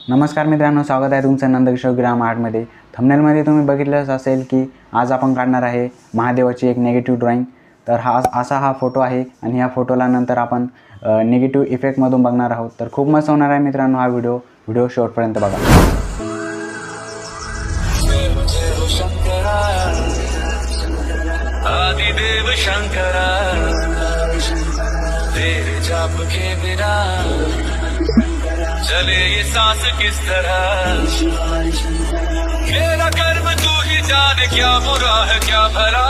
नमस्कार मित्रांनो, स्वागत आहे तुमचं नंदकिशोर ग्राम आर्टमध्ये। थंबनेलमध्ये तुम्ही बघितलंच असेल की आज आपण काढणार आहे महादेवाची एक नेगेटिव्ह ड्रॉइंग। तर हा फोटो आहे आणि ह्या फोटोला नंतर आपण नेगेटिव्ह इफेक्टमधून बघणार आहोत। तर खूप मस्त होणार आहे मित्रांनो हा व्हिडिओ शेवटपर्यंत बघा। आदिदेव शंकरा तेरे जाप के बिना चले ये सांस किस तरह। मेरा कर्म तू ही जाने, क्या बुरा है क्या भला।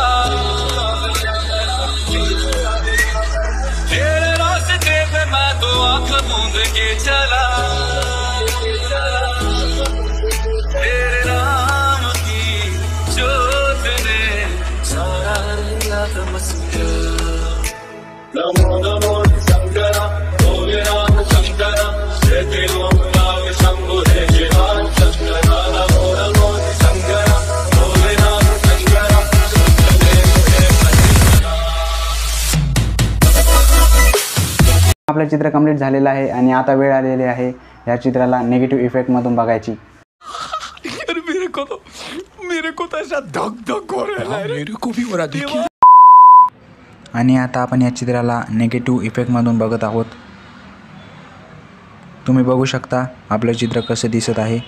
तेरे रास्ते पे मैं तो आंख मूंद के चला। तेरे नाम की जोत ने सारा लिया तमस्या। नमो नमो शंकरा भोले राम शंकरा आपलं चित्र कंप्लीट झालेलं आहे आणि आता वेळ आलेली आहे या चित्राला नेगेटिव्ह इफेक्ट मधून बघायची। यार मेरे को तो ऐसा धक धक हो रहा है, मेरे को भी हो रहा देखिए। आणि आता आपण या चित्राला नेगेटिव्ह इफेक्ट मधून बघत आहोत। तुम्ही बघू शकता आपलं चित्र कसं दिसत आहे।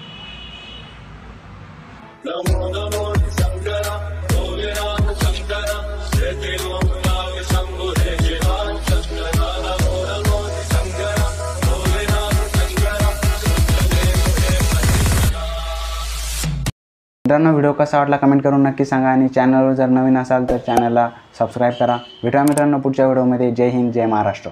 मित्रांनो, व्हिडिओ कसा वाटला कमेंट करून नक्की सांगा आणि चॅनलवर जर नवीन असाल तर चॅनलला सबस्क्राईब करा। भेटूया मित्रांनो पुढच्या व्हिडिओमध्ये। जय हिंद, जय महाराष्ट्र।